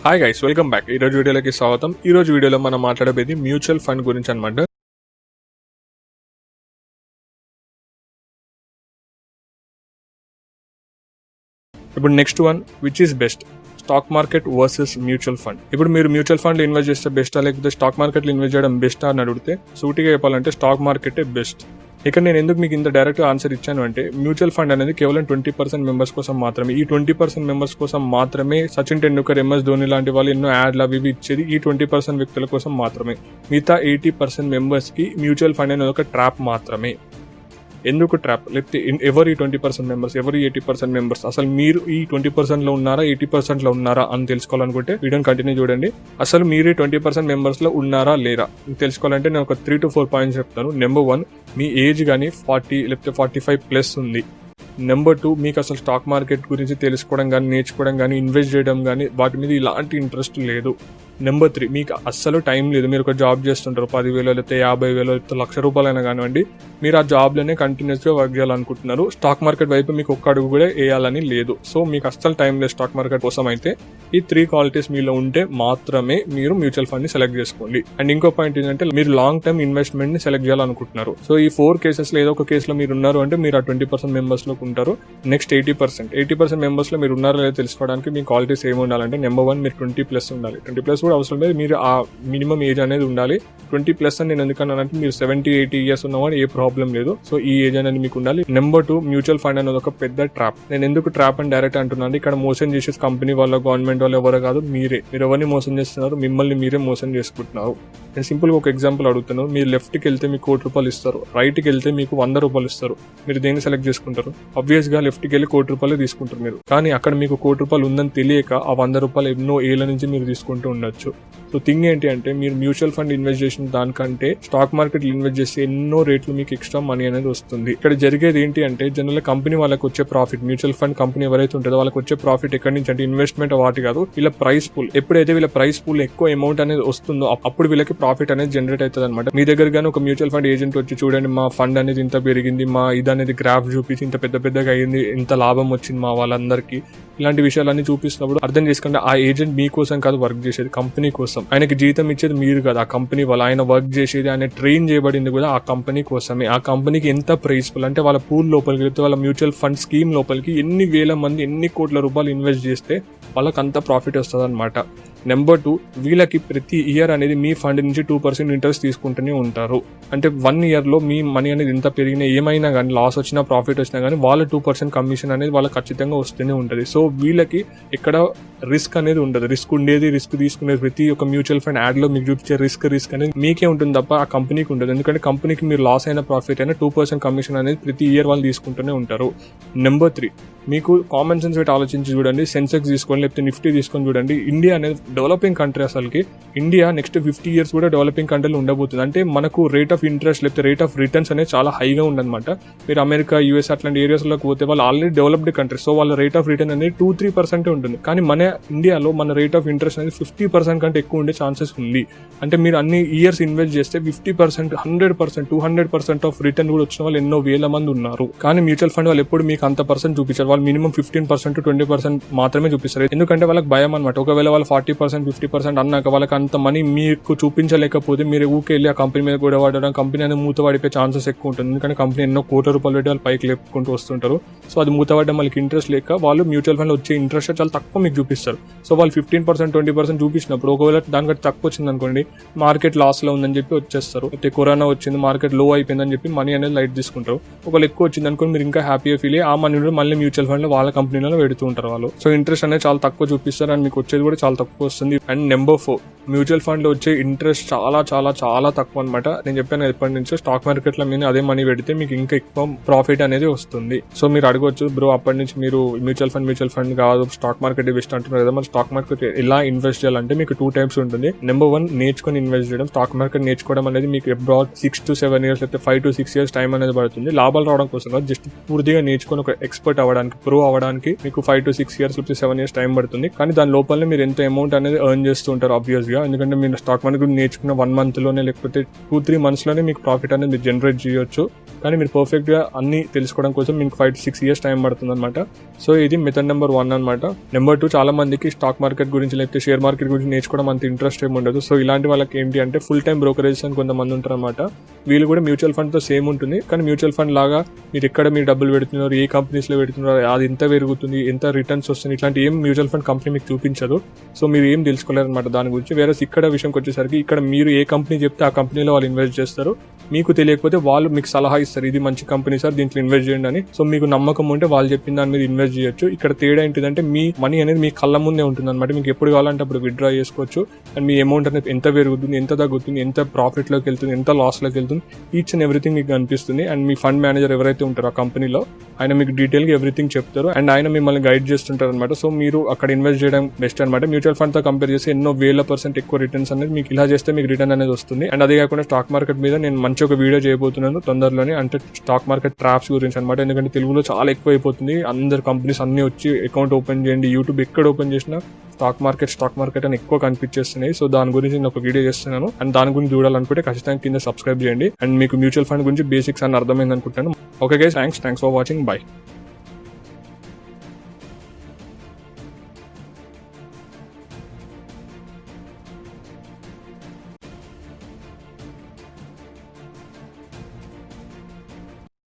Hi guys, welcome back. ఈరోజు వీడియోలోకి స్వాగతం. ఈరోజు వీడియోలో మనం మాట్లాడబోయేది మ్యూచువల్ ఫండ్ గురించి అనమాట. ఇప్పుడు next one, which is best, stock market versus mutual fund. ఇప్పుడు మీరు మ్యూచువల్ ఫండ్ లో ఇన్వెస్ట్ చేస్తే బెస్టా లేకపోతే స్టాక్ మార్కెట్ లో ఇన్వెస్ట్ చేయడం బెస్టా అని అడిగితే సూటిగా చెప్పాలంటే స్టాక్ మార్కెటే బెస్ట్. ఇక్కడ నేను ఎందుకు మీకు ఇంత డైరెక్ట్ ఆన్సర్ ఇచ్చాను అంటే, మ్యూచువల్ ఫండ్ అనేది కేవలం 20% మెంబర్స్ కోసం మాత్రమే. ఈ 20% మెంబర్స్ కోసం మాత్రమే సచిన్ టెండూల్కర్, MS ధోని లాంటి వాళ్ళు ఎన్నో యాడ్లు అవి ఇచ్చేది ఈ 20% వ్యక్తుల కోసం మాత్రమే. మిగతా 80% మెంబర్స్ కి మ్యూచువల్ ఫండ్ అనేది ఒక ట్రాప్ మాత్రమే. ఎందుకు ట్రాప్? లేకపోతే ఎవరు ఈ 20% మెంబర్స్, ఎవరు ఈ 80% మెంబర్స్, అసలు మీరు ఈ 20% లో ఉన్నారా 80% లో ఉన్నారా అని తెలుసుకోవాలనుకుంటే వీడియోని కంటిన్యూ చూడండి. అసలు మీరు 20% మెంబర్స్ లో ఉన్నారా లేరా తెలుసుకోవాలంటే నేను ఒక 3 to 4 పాయింట్స్ చెప్తాను. నెంబర్ 1, మీ ఏజ్ కానీ 40 లేకపోతే 45+ ఉంది. నెంబర్ 2, మీకు అసలు స్టాక్ మార్కెట్ గురించి తెలుసుకోవడం కానీ, నేర్చుకోవడం కానీ, ఇన్వెస్ట్ చేయడం కానీ వాటి మీద ఇలాంటి ఇంట్రెస్ట్ లేదు. నెంబర్ 3, మీకు అస్సలు టైం లేదు. మీరు ఒక జాబ్ చేస్తుంటారు, 10,000 లేకపోతే 50,000 లేకపోతే ₹1,00,000 అయినా కానివ్వండి, మీరు ఆ జాబ్లోనే కంటిన్యూస్గా వర్క్ చేయాలనుకుంటున్నారు. స్టాక్ మార్కెట్ వైపు మీకు ఒక్క అడుగు కూడా వేయాలని లేదు. సో మీకు అస్సలు టైం లేదు స్టాక్ మార్కెట్ కోసం. అయితే ఈ 3 క్వాలిటీస్ మీలో ఉంటే మాత్రమే మీరు మ్యూచువల్ ఫండ్ ని సెలెక్ట్ చేసుకోండి. అండ్ ఇంకో పాయింట్ ఏంటంటే, మీరు లాంగ్ టర్మ్ ఇన్వెస్ట్మెంట్ ని సెలెక్ట్ చేయాలనుకుంటున్నారు. సో ఈ 4 కేసెస్ లో ఏదో ఒక కేసులో మీరు ఉన్నారు అంటే మీరు ఆ 20% మెంబర్స్ లో ఉంటారు. నెక్స్ట్ 80% మెంబర్స్ లో మీరు ఉన్నారో లేదో తెలుసుకోవడానికి మీ క్వాలిటీస్ ఏమి ఉండాలంటే, నెంబర్ 1, మీరు 20+ ఉండాలి. 20+ కూడా అవసరం లేదు, మీరు ఆ మినిమం ఏజ్ అనేది ఉండాలి. 20+ అని నేను ఎందుకన్నానంటే, మీరు 70-80 ఇయర్స్ ఉన్నవాడు ఏ ప్రాబ్లం లేదు. సో ఈ ఏజ్ అనేది మీకు ఉండాలి. నెంబర్ 2, మ్యూచువల్ ఫండ్ అనేది ఒక పెద్ద ట్రాప్. నేను ఎందుకు ట్రాప్ అని డైరెక్ట్ అంటున్నాను, ఇక్కడ మోసం చేసేసి కంపెనీ వాళ్ళ, గవర్నమెంట్ వాళ్ళు ఎవరో కాదు, మీరే. మీరు ఎవరిని మోసం చేస్తున్నారు? మిమ్మల్ని మీరే మోసం చేసుకుంటున్నారు. నేను సింపుల్ గా ఒక ఎగ్జాంపుల్ అడుగుతున్నాను. మీరు లెఫ్ట్ కి వెళ్తే మీకు ₹1,00,000 ఇస్తారు, రైట్ కి వెళ్తే మీకు ₹100 ఇస్తారు. మీరు దేన్ని సెలెక్ట్ చేసుకుంటారు? ఆబ్వియస్ గా లెఫ్ట్ కి వెళ్ళి ₹1,00,000 తీసుకుంటారు మీరు. కానీ అక్కడ మీకు ₹1,00,000 ఉందని తెలియక ఆ ₹100 ఎన్నో ఏళ్ల నుంచి మీరు తీసుకుంటూ ఉండొచ్చు. సో థింగ్ ఏంటి అంటే, మీరు మ్యూచువల్ ఫండ్ ఇన్వెస్ట్ చేసిన దానికంటే స్టాక్ మార్కెట్ ఇన్వెస్ట్ చేస్తే ఎన్నో రేట్లు మీకు ఎక్స్ట్రా మనీ అనేది వస్తుంది. ఇక్కడ జరిగేది ఏంటి అంటే, జనరల్ కంపెనీ వాళ్ళకి వచ్చే ప్రాఫిట్, మ్యూచువల్ ఫండ్ కంపెనీ ఎవరైతే ఉంటుందో వాళ్ళకి వచ్చే ప్రాఫిట్ ఎక్కడి నుంచి అంటే, ఇన్వెస్ట్మెంట్ వాటి కాదు, వీళ్ళ ప్రైస్ పూల్. ఎప్పుడైతే వీళ్ళ ప్రైస్ పూల్ ఎక్కువ అమౌంట్ అనేది వస్తుందో అప్పుడు వీళ్ళకి ప్రాఫిట్ అనేది జనరేట్ అవుతుంది అనమాట. మీ దగ్గర కానీ ఒక మ్యూచువల్ ఫండ్ ఏజెంట్ వచ్చి, చూడండి మా ఫండ్ అనేది ఇంత పెరిగింది, మా ఇది అనేది గ్రాఫ్ చూపించి ఇంత పెద్దగా అయింది, ఇంత లాభం వచ్చింది మా వాళ్ళందరికీ, ఇలాంటి విషయాలన్నీ చూపిస్తున్నప్పుడు అర్థం చేసుకుంటే ఆ ఏజెంట్ మీకోసం కాదు వర్క్ చేసేది, కంపెనీ కోసం. ఆయనకి జీతం ఇచ్చేది మీరు కాదు, ఆ కంపెనీ వాళ్ళు. ఆయన వర్క్ చేసేది, ఆయన ట్రైన్ చేయబడింది కూడా ఆ కంపెనీ కోసమే. ఆ కంపెనీకి ఎంత ప్రైస్ఫుల్ అంటే, వాళ్ళ పూల్ లోపలికి వెళ్తే, వాళ్ళ మ్యూచువల్ ఫండ్ స్కీమ్ లోపలికి ఎన్ని వేల మంది ఎన్ని కోట్ల రూపాయలు ఇన్వెస్ట్ చేస్తే వాళ్ళకి అంత ప్రాఫిట్ వస్తుంది అనమాట. నెంబర్ 2, వీళ్ళకి ప్రతి ఇయర్ అనేది మీ ఫండ్ నుంచి 2% ఇంట్రెస్ట్ తీసుకుంటూనే ఉంటారు. అంటే 1 year లో మీ మనీ అనేది ఎంత పెరిగినా, ఏమైనా కానీ, లాస్ వచ్చినా ప్రాఫిట్ వచ్చినా కానీ, వాళ్ళ 2% కమిషన్ అనేది వాళ్ళకి ఖచ్చితంగా వస్తూనే ఉంటుంది. సో వీళ్ళకి ఇక్కడ రిస్క్ అనేది ఉండదు. రిస్క్ ఉండేది, రిస్క్ తీసుకునేది ప్రతి ఒక్క మ్యూచువల్ ఫండ్ యాడ్ లో మీకు చూపించే రిస్క్ అనేది మీకే ఉంటుంది తప్ప ఆ కంపెనీకి ఉండదు. ఎందుకంటే కంపెనీకి మీరు లాస్ అయిన ప్రాఫిట్ అయినా 2% కమిషన్ అనేది ప్రతి ఇయర్ వాళ్ళు తీసుకుంటూనే ఉంటారు. నెంబర్ 3, మీకు కామన్ సెన్స్ పెట్టి ఆలోచించి చూడండి. సెన్సెక్స్ తీసుకొని లేకపోతే నిఫ్టీ తీసుకొని చూడండి. ఇండియా అనేది డెవలపింగ్ కంట్రీ. అసలుకి ఇండియా నెక్స్ట్ 50 years కూడా డెవలపింగ్ కంట్రీలో ఉండబోతుంది. అంటే మనకు రేట్ ఆఫ్ ఇంట్రెస్ట్ లేకపోతే రేట్ ఆఫ్ రిటర్న్స్ అనేది చాలా హైగా ఉండదన్నమాట. మీరు అమెరికా, US అట్లాంటి ఏరియాస్ లోకి పోతే వాళ్ళు ఆల్రెడీ డెవలప్డ్ కంట్రీ. సో వాళ్ళ రేట్ ఆఫ్ రిటర్న్ అనేది 2-3% ఉంటుంది. కానీ మన ఇండియాలో మన రేట్ ఆఫ్ ఇంట్రెస్ట్ అనేది 50% కంటే ఎక్కువ ఉండే ఛాన్సెస్ ఉంది. అంటే మీరు అన్ని ఇయర్స్ ఇన్వెస్ట్ చేస్తే 50%, 100%, 200% ఆఫ్ రిటర్న్ కూడా వచ్చిన వాళ్ళు ఎన్నో వేల మంది ఉన్నారు. కానీ మ్యూచువల్ ఫండ్ వాళ్ళు ఎప్పుడు మీకు అంత పర్సెంట్ చూపించారు. వాళ్ళు మినిమం 15% 20% మాత్రమే చూపిస్తారు. ఎందుకంటే వాళ్ళకి భయం అనమాట. ఒకవేళ వాళ్ళు 40% 50% అన్నాక వాళ్ళకి అంత మనీ మీకు చూపించలేకపోతే మీరు ఊకే వెళ్ళి ఆ కంపెనీ మీద కూడా వాడడం, కంపెనీ అనేది మూత పడిపోయే ఛాన్సెస్ ఎక్కువ ఉంటుంది. ఎందుకంటే కంపెనీ ఎన్నో కోట్ల రూపాయలు పెట్టి వాళ్ళు పైకి లేపుకుంటూ వస్తుంటారు. సో అది మూత పడడం వాళ్ళకి ఇంట్రెస్ట్ లేక వాళ్ళు మ్యూచువల్ ఫండ్ వచ్చే ఇంట్రెస్ట్ చాలా తక్కువ మీకు చూపిస్తారు. సో వాళ్ళు 15% 20% చూపించినప్పుడు ఒకవేళ దానికంటే తక్కువ వచ్చింది అనుకోండి, మార్కెట్ లాస్ లో ఉందని చెప్పి వచ్చేస్తారు. అయితే కరోనా వచ్చింది, మార్కెట్ లో అయిపోయిందని చెప్పి మనీ అనేది లైట్ తీసుకుంటారు. ఒకవేళ ఎక్కువ వచ్చింది అనుకోండి, మీరు ఇంకా హ్యాపీగా ఫీల్ అయ్యి ఆ మనీ మళ్ళీ మ్యూచువల్ ఫండ్ లో వాళ్ళ కంపెనీలో పెడుతూ ఉంటారు వాళ్ళు. సో ఇంట్రెస్ట్ అనేది చాలా తక్కువ చూపిస్తారు అండ్ మీకు వచ్చేది కూడా చాలా తక్కువ వస్తుంది. అండ్ నెంబర్ 4, మ్యూచువల్ ఫండ్ లో వచ్చే ఇంట్రెస్ట్ చాలా చాలా చాలా తక్కువ అనమాట. నేను చెప్పాను ఎప్పటి నుంచో, స్టాక్ మార్కెట్ లో మీరు అదే మనీ పెడితే మీకు ఇంకా ఎక్కువ ప్రాఫిట్ అనేది వస్తుంది. సో మీరు అడగొచ్చు, బ్రో అప్పటి నుంచి మీరు మ్యూచువల్ ఫండ్ కాదు స్టాక్ మార్కెట్ బెస్ట్ అంటున్నారు కదా, మరి స్టాక్ మార్కెట్ ఎలా ఇన్వెస్ట్ చేయాలంటే మీకు 2 types ఉంటుంది. నెంబర్ 1, నేర్చుకొని ఇన్వెస్ట్ చేయడం. స్టాక్ మార్కెట్ నేర్చుకోవడం అనేది మీకు అబ్రాడ్ 6 to 7 years లేకపోతే 5 to 6 years టైం అనేది పడుతుంది. లాభాలు రావడం కోసం కాదు, జస్ట్ పూర్తిగా నేర్చుకొని ఒక ఎక్స్పర్ట్ అవ్వడానికి అవ్వడానికి మీకు 5 to 6 years to 7 years time పడుతుంది. కానీ దాని లోపలనే మీరు ఎంత అమౌంట్ అనేది ఎర్న్ చేస్తూ ఉంటారు ఆబ్వియస్ గా. ఎందుకంటే మీరు స్టాక్ మార్కెట్ గురించి నేర్చుకున్న 1 month లోనే లేకపోతే 2-3 months లోనే మీకు ప్రాఫిట్ అనేది మీరు జనరేట్ చేయొచ్చు. కానీ మీరు పర్ఫెక్ట్ గా అన్ని తెలుసుకోవడం కోసం మీకు 5 to 6 years టైం పడుతుంది అనమాట. సో ఇది మెథడ్ నెంబర్ 1 అనమాట. నెంబర్ 2, చాలా మందికి స్టాక్ మార్కెట్ గురించి లేకపోతే షేర్ మార్కెట్ గురించి నేర్చుకోవడం అంత ఇంట్రెస్ట్ ఏమి ఉండదు. సో ఇలాంటి వాళ్ళకి ఏంటి అంటే ఫుల్ టైం బ్రోకరేజ్ అని కొంతమంది ఉంటారు అనమాట. వీళ్ళు కూడా మ్యూచువల్ ఫండ్ తో సేమ్ ఉంటుంది. కానీ మ్యూచువల్ ఫండ్ లాగా మీరు ఎక్కడ మీరు డబ్బులు పెడుతున్నారు, ఏ కంపెనీస్ లో పెడుతున్నారు, అది ఎంత పెరుగుతుంది, ఎంత రిటర్న్స్ వస్తుంది, ఇట్లాంటి ఏం మ్యూచువల్ ఫండ్ కంపెనీ మీకు చూపించదు. సో మీరు ఏం తెలుసుకోలేరు అనమాట దాని గురించి. వేరే ఇక్కడ విషయంకి వచ్చేసరికి ఇక్కడ మీరు ఏ కంపెనీ చెప్తే ఆ కంపెనీలో వాళ్ళు ఇన్వెస్ట్ చేస్తారు. మీకు తెలియకపోతే వాళ్ళు మీకు సలహా ఇస్తారు, ఇది మంచి కంపెనీ సార్, దీంట్లో ఇన్వెస్ట్ చేయండి అని. సో మీకు నమ్మకం ఉంటే వాళ్ళు చెప్పిన దాని మీద ఇన్వెస్ట్ చేయొచ్చు. ఇక్కడ తేడా ఏంటిదంటే మీ మనీ అనేది మీ కళ్ళ ముందే ఉంటుంది అనమాట. మీకు ఎప్పుడు కావాలంటే అప్పుడు విత్డ్రా చేసుకోవచ్చు. అండ్ మీ అమౌంట్ అనేది ఎంత పెరుగుతుంది, ఎంత తగ్గుతుంది, ఎంత ప్రాఫిట్ లోకి వెళ్తుంది, ఎంత లాస్ లోకి వెళ్తుంది, ఈచ్ అండ్ ఎవ్రీథింగ్ మీకు కనిపిస్తుంది. అండ్ మీ ఫండ్ మేనేజర్ ఎవరైతే ఉంటారో ఆ కంపెనీలో ఆయన మీకు డీటెయిల్ గా ఎవ్రీథింగ్ చెప్తారు. అండ్ ఆయన మిమ్మల్ని గైడ్ చేస్తుంటారు అనమాట. సో మీరు అక్కడ ఇన్వెస్ట్ చేయడం బెస్ట్ అనమాట. మ్యూచువల్ ఫండ్ తో కంపేర్ చేసి ఎన్నో వేల % ఎక్కువ రిటర్న్స్ అనేది మీకు ఇలా చేస్తే మీకు రిటర్న్ అనేది వస్తుంది. అండ్ అదే కాకుండా స్టాక్ మార్కెట్ మీద నేను మంచి ఒక వీడియో చేయబోతున్నాను తొందరలోనే. అంటే స్టాక్ మార్కెట్ ట్రాప్స్ గురించి అనమాట. ఎందుకంటే తెలుగులో చాలా ఎక్కువ అయిపోతుంది. అందరు కంపెనీస్ అన్ని వచ్చి అకౌంట్ ఓపెన్ చేయండి, యూట్యూబ్ ఎక్కడ ఓపెన్ చేసినా స్టాక్ మార్కెట్ అని ఎక్కువ కనిపించేస్తున్నాయి. సో దాని గురించి నేను ఒక వీడియో చేస్తున్నాను. అండ్ దాని గురించి చూడాలనుకుంటే ఖచ్చితంగా కింద సబ్స్క్రైబ్ చేయండి. అండ్ మీకు మ్యూచువల్ ఫండ్ గురించి బేసిక్స్ అని అర్థమైంది అనుకుంటాను. Okay guys, thanks for watching. By.